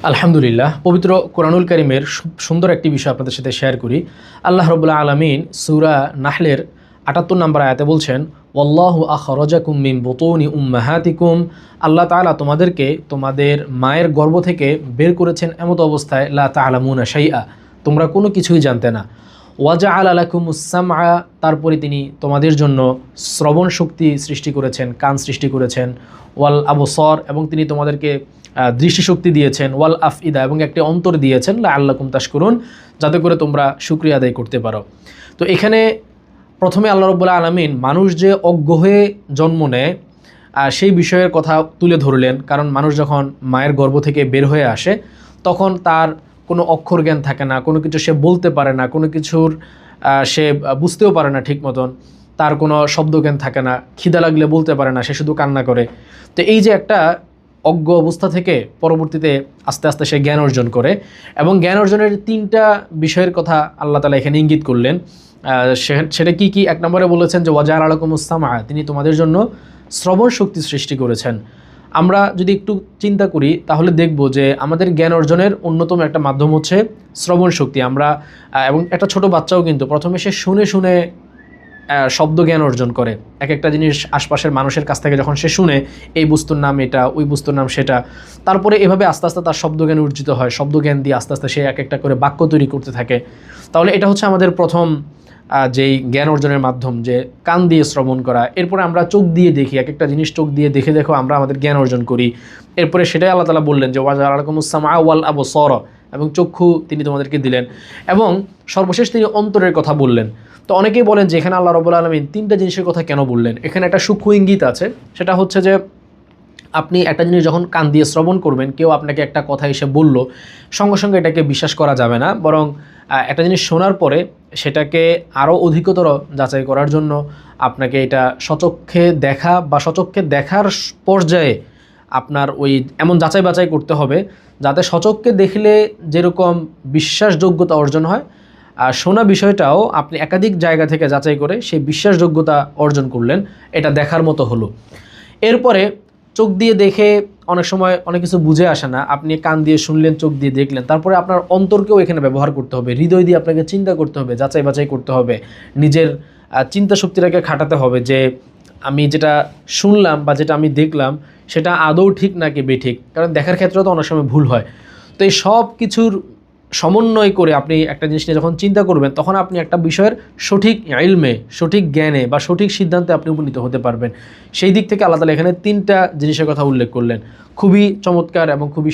আলহামদুলিল্লাহ, পবিত্র কোরআনুল কারীমের সুন্দর একটি বিষয় আপনাদের সাথে শেয়ার করি। আল্লাহ রাব্বুল আলামিন সূরা নাহলের ৭৮ নম্বর আয়াতে বলছেন, ওয়াল্লাহু আখরাজাকুম মিন বুতুনি উম্মাহাতিকুম। আল্লাহ তাআলা তোমাদেরকে তোমাদের মায়ের গর্ভ থেকে বের করেছেন এমত অবস্থায় লা তা'লামুনা শাইআ, তোমরা কোনো কিছুই জানতে না। ওয়াজআলা লাকুমুস সামআ, তারপরে তিনি তোমাদের জন্য শ্রবণ শক্তি সৃষ্টি করেছেন, কান সৃষ্টি করেছেন। ওয়াল আবসার, এবং তিনি তোমাদেরকে দৃষ্টিশক্তি দিয়েছেন। ওয়াল আফইদা, এবং একটি অন্তর দিয়েছেন লাআল্লাকুম তাশকুরুন, যাতে করে তোমরা শুকরিয়া আদায় করতে পারো। তো এখানে প্রথমে আল্লাহ রাব্বুল আলামিন মানুষ যে অজ্ঞ হয়ে জন্ম নেয় সেই বিষয়ের কথা তুলে ধরলেন। কারণ মানুষ যখন মায়ের গর্ভ থেকে বের হয়ে আসে তখন তার কোনো অক্ষর জ্ঞান থাকে না, কোনো কিছু সে বলতে পারে না, কোনো কিছুর সে বুঝতেও পারে না ঠিক মতন, তার কোনো শব্দজ্ঞান থাকে না, খিদা লাগলে বলতে পারে না, সে শুধু কান্না করে। তো এই যে একটা অজ্ঞ অবস্থা থেকে পরবর্তীতে আস্তে আস্তে সে জ্ঞান অর্জন করে, এবং জ্ঞান অর্জনের 3টা বিষয়ের কথা আল্লাহ তাআলা এখানে ইঙ্গিত করলেন। সেটা কি কি? 1 নম্বরে বলেছেন যে ওয়াজআলা লাকুমুস সামআ, তিনি তোমাদের জন্য শ্রবণ শক্তি সৃষ্টি করেছেন। আমরা যদি একটু চিন্তা করি তাহলে দেখব যে আমাদের জ্ঞান অর্জনের অন্যতম একটা মাধ্যম হচ্ছে শ্রবণ শক্তি। আমরা এবং একটা ছোট বাচ্চাও কিন্তু প্রথমে সে শুনে শুনে শব্দ জ্ঞান অর্জন করে। এক একটা জিনিস আশপাশের মানুষের কাছ থেকে যখন সে শুনে, এই বস্তুর নাম এটা, ওই বস্তুর নাম সেটা, তারপরে এভাবে আস্তে আস্তে তার শব্দজ্ঞান অর্জিত হয়। শব্দজ্ঞান দিয়ে আস্তে আস্তে সে এক একটা করে বাক্য তৈরি করতে থাকে। তাহলে এটা হচ্ছে আমাদের প্রথম যেই জ্ঞান অর্জনের মাধ্যম, যে কান দিয়ে শ্রবণ করা। এরপরে আমরা চোখ দিয়ে দেখি, এক একটা জিনিস চোখ দিয়ে দেখে দেখো আমরা আমাদের জ্ঞান অর্জন করি। এরপরে সেটাই আল্লাহ তাআলা বললেন যে ওয়াজআলা লাকুমুস সামআ ওয়াল আবসার, এবং চক্ষু তিনি তোমাদেরকে দিলেন, এবং সর্বশেষ তিনি অন্তরের কথা বললেন। তো অনেকেই বলেন যে এখানে আল্লাহ রাব্বুল আলামিন 3টা জিনিসের কথা কেন বললেন? এখানে একটা সূক্ষ্ম ইঙ্গিত আছে। সেটা হচ্ছে যে আপনি একটা জিনিস যখন কান দিয়ে শ্রবণ করবেন, কেউ আপনাকে একটা কথা এসে বলল, সঙ্গে সঙ্গে এটাকে বিশ্বাস করা যাবে না, বরং একটা জিনিস শোনার পরে সেটাকে আরও অধিকতর যাচাই করার জন্য আপনাকে এটা সচক্ষে দেখা বা সচক্ষে দেখার পর্যায়ে আপনার ওই এমন যাচাই বাছাই করতে হবে যাতে সচক্ষে দেখলে যেরকম বিশ্বাসযোগ্যতা অর্জন হয়, শোনা বিষয়টাও আপনি একাধিক জায়গা থেকে যাচাই করে সেই বিশ্বাসযোগ্যতা অর্জন করলেন, এটা দেখার মতো হলো। এরপরে চোখ দিয়ে দেখে অনেক সময় অনেক কিছু বুঝে আসে না, আপনি কান দিয়ে শুনলেন, চোখ দিয়ে দেখলেন, তারপরে আপনার অন্তরকেও এখানে ব্যবহার করতে হবে, হৃদয় দিয়ে আপনাকে চিন্তা করতে হবে, যাচাই বাছাই করতে হবে, নিজের চিন্তা শক্তিটাকে খাটাতে হবে যে আমি যেটা শুনলাম বা যেটা আমি দেখলাম সেটা আদৌ ঠিক নাকি বেঠিক। কারণ দেখার ক্ষেত্রেও তো অনেক সময় ভুল হয়। তো এই সব কিছুর সমন্বয় করে আপনি একটা জিনিস নিয়ে যখন চিন্তা করবেন, তখন আপনি একটা বিষয়ের সঠিক ইলমে, সঠিক জ্ঞানে বা সঠিক সিদ্ধান্তে আপনি উপনীত হতে পারবেন। সেই দিক থেকে আল্লাহ তাআলা এখানে 3টা জিনিসের কথা উল্লেখ করলেন, খুবই চমৎকার এবং খুবই